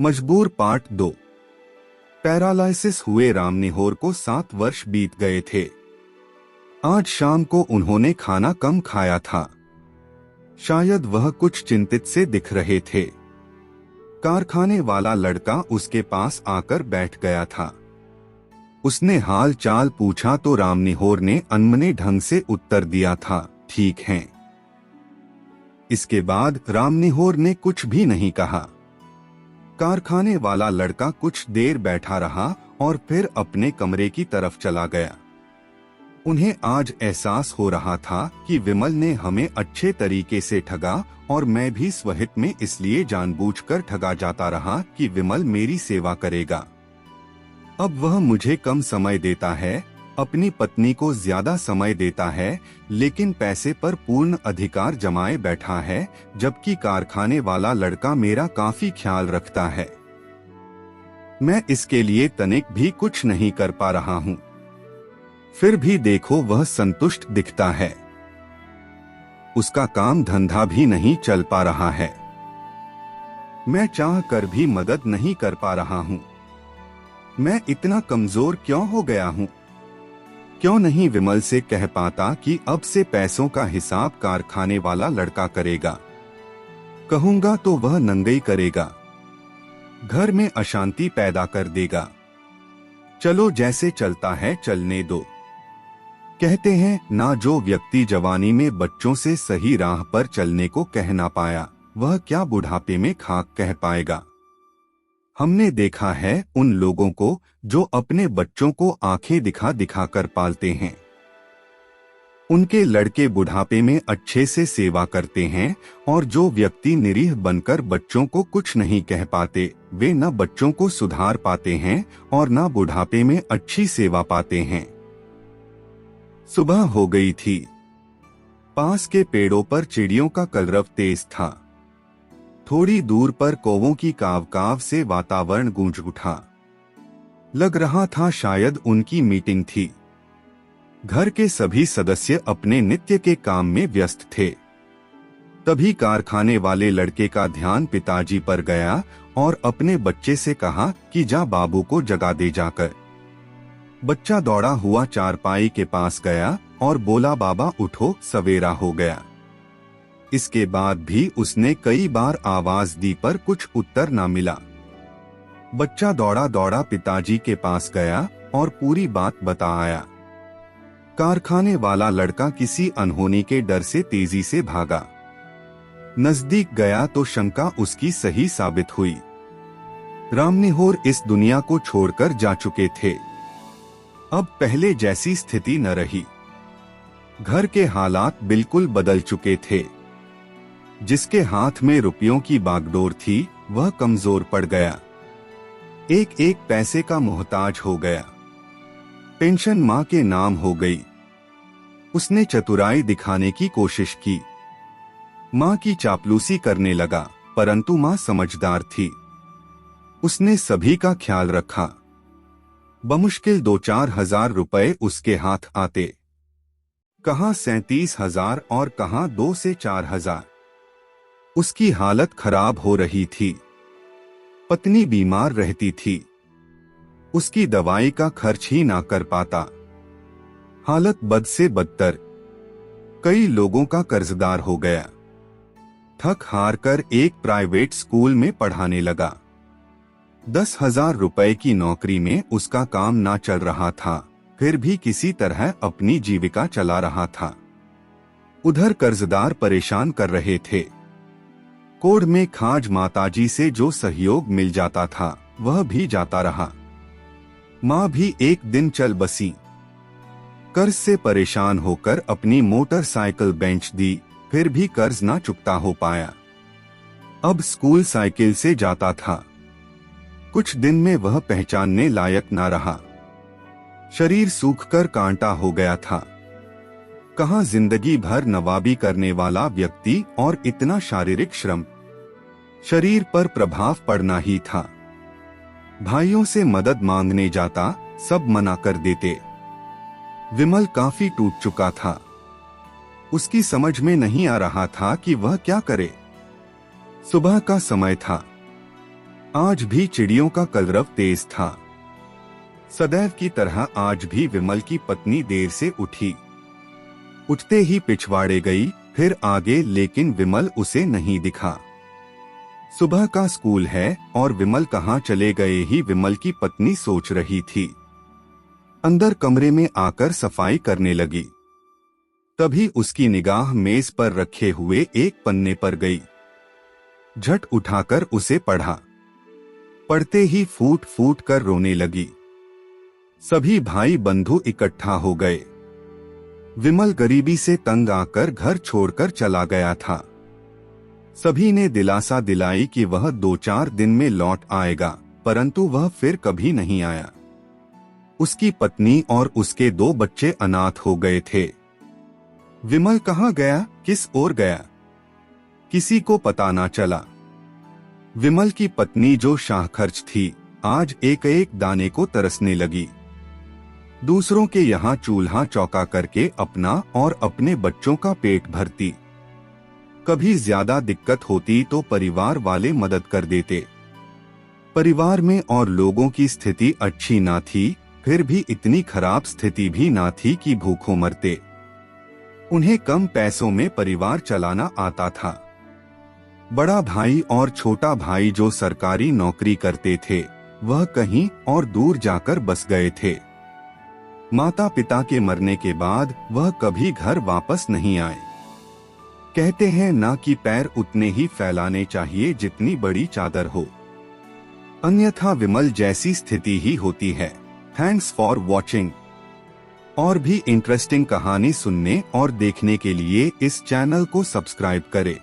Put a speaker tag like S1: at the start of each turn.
S1: मजबूर part 2। Paralysis हुए रामनिहोर को 7 वर्ष बीत गए थे। आज शाम को उन्होंने खाना कम खाया था। शायद वह कुछ चिंतित से दिख रहे थे। कारखाने वाला लड़का उसके पास आकर बैठ गया था। उसने हाल चाल पूछा तो रामनिहोर ने अनमने ढंग से उत्तर दिया था, ठीक है। इसके बाद रामनिहोर ने कुछ भी नहीं कहा। कारखाने वाला लड़का कुछ देर बैठा रहा और फिर अपने कमरे की तरफ चला गया। उन्हें आज एहसास हो रहा था कि विमल ने हमें अच्छे तरीके से ठगा और मैं भी स्वहित में इसलिए जानबूझकर ठगा जाता रहा कि विमल मेरी सेवा करेगा। अब वह मुझे कम समय देता है, अपनी पत्नी को ज्यादा समय देता है, लेकिन पैसे पर पूर्ण अधिकार जमाए बैठा है, जबकि कारखाने वाला लड़का मेरा काफी ख्याल रखता है। मैं इसके लिए तनिक भी कुछ नहीं कर पा रहा हूँ। फिर भी देखो वह संतुष्ट दिखता है। उसका काम धंधा भी नहीं चल पा रहा है। मैं चाह कर भी मदद नहीं कर पा रहा हूँ। मैं इतना कमजोर क्यों हो गया हूँ? क्यों नहीं विमल से कह पाता कि अब से पैसों का हिसाब कारखाने वाला लड़का करेगा। कहूंगा तो वह नंगई करेगा, घर में अशांति पैदा कर देगा। चलो जैसे चलता है चलने दो। कहते हैं ना, जो व्यक्ति जवानी में बच्चों से सही राह पर चलने को कह ना पाया, वह क्या बुढ़ापे में खाक कह पाएगा। हमने देखा है उन लोगों को जो अपने बच्चों को आंखें दिखा दिखा कर पालते हैं। उनके लड़के बुढ़ापे में अच्छे से सेवा करते हैं, और जो व्यक्ति निरीह बनकर बच्चों को कुछ नहीं कह पाते, वे न बच्चों को सुधार पाते हैं और न बुढ़ापे में अच्छी सेवा पाते हैं। सुबह हो गई थी। पास के पेड़ों पर चिड़ियों का कलरव तेज था। थोड़ी दूर पर कौवों की काव काव से वातावरण गूंज उठा। लग रहा था शायद उनकी मीटिंग थी। घर के सभी सदस्य अपने नित्य के काम में व्यस्त थे। तभी कारखाने वाले लड़के का ध्यान पिताजी पर गया और अपने बच्चे से कहा कि जा बाबू को जगा दे जाकर। बच्चा दौड़ा हुआ चारपाई के पास गया और बोला, बाबा उठो, सवेरा हो गया। इसके बाद भी उसने कई बार आवाज दी पर कुछ उत्तर न मिला। बच्चा दौड़ा दौड़ा पिताजी के पास गया और पूरी बात बता आया। कारखाने वाला लड़का किसी अनहोनी के डर से तेजी से भागा। नजदीक गया तो शंका उसकी सही साबित हुई। रामनिहोर इस दुनिया को छोड़कर जा चुके थे। अब पहले जैसी स्थिति न रही। घर के हालात बिल्कुल बदल चुके थे। जिसके हाथ में रुपयों की बागडोर थी, वह कमजोर पड़ गया। एक एक पैसे का मोहताज हो गया। पेंशन मां के नाम हो गई। उसने चतुराई दिखाने की कोशिश की। मां की चापलूसी करने लगा, परंतु मां समझदार थी। उसने सभी का ख्याल रखा। बमुश्किल 2-4 हजार रुपए उसके हाथ आते। कहाँ 37,000 और कहाँ 2 से 4 हजार। उसकी हालत खराब हो रही थी। पत्नी बीमार रहती थी। उसकी दवाई का खर्च ही ना कर पाता। हालत बद से बदतर। कई लोगों का कर्जदार हो गया। थक हार कर एक प्राइवेट स्कूल में पढ़ाने लगा। 10,000 रुपए की नौकरी में उसका काम ना चल रहा था, फिर भी किसी तरह अपनी जीविका चला रहा था। उधर कर्जदार परेशान कर रहे थे। कोढ़ में खाज माताजी से जो सहयोग मिल जाता था, वह भी जाता रहा। माँ भी एक दिन चल बसी। कर्ज से परेशान होकर अपनी मोटरसाइकिल बेच दी, फिर भी कर्ज ना चुकता हो पाया। अब स्कूल साइकिल से जाता था। कुछ दिन में वह पहचानने लायक ना रहा। शरीर सूखकर कांटा हो गया था। कहाँ जिंदगी भर नवाबी करने वाला व्यक्ति और इतना शारीरिक श्रम। शरीर पर प्रभाव पड़ना ही था। भाइयों से मदद मांगने जाता, सब मना कर देते। विमल काफी टूट चुका था। उसकी समझ में नहीं आ रहा था कि वह क्या करे। सुबह का समय था। आज भी चिड़ियों का कलरव तेज था। सदैव की तरह आज भी विमल की पत्नी देर से उठी। उठते ही पिछवाड़े गई, फिर आगे, लेकिन विमल उसे नहीं दिखा। सुबह का स्कूल है और विमल कहाँ चले गए ही विमल की पत्नी सोच रही थी। अंदर कमरे में आकर सफाई करने लगी। तभी उसकी निगाह मेज पर रखे हुए एक पन्ने पर गई। झट उठाकर उसे पढ़ा। पढ़ते ही फूट फूट कर रोने लगी। सभी भाई बंधु इकट्ठा हो गए। विमल गरीबी से तंग आकर घर छोड़कर चला गया था। सभी ने दिलासा दिलाई कि वह 2-4 दिन में लौट आएगा, परंतु वह फिर कभी नहीं आया। उसकी पत्नी और उसके 2 बच्चे अनाथ हो गए थे। विमल कहाँ गया, किस ओर गया, किसी को पता ना चला। विमल की पत्नी जो शाहखर्च थी, आज एक एक दाने को तरसने लगी। दूसरों के यहाँ चूल्हा चौका करके अपना और अपने बच्चों का पेट भरती। कभी ज्यादा दिक्कत होती तो परिवार वाले मदद कर देते। परिवार में और लोगों की स्थिति अच्छी ना थी, फिर भी इतनी खराब स्थिति भी ना थी कि भूखों मरते। उन्हें कम पैसों में परिवार चलाना आता था। बड़ा भाई और छोटा भाई जो सरकारी नौकरी करते थे, वह कहीं और दूर जाकर बस गए थे। माता पिता के मरने के बाद वह कभी घर वापस नहीं आए। कहते हैं ना कि पैर उतने ही फैलाने चाहिए जितनी बड़ी चादर हो, अन्यथा विमल जैसी स्थिति ही होती है। Thanks for watching. और भी इंटरेस्टिंग कहानी सुनने और देखने के लिए इस चैनल को सब्सक्राइब करें।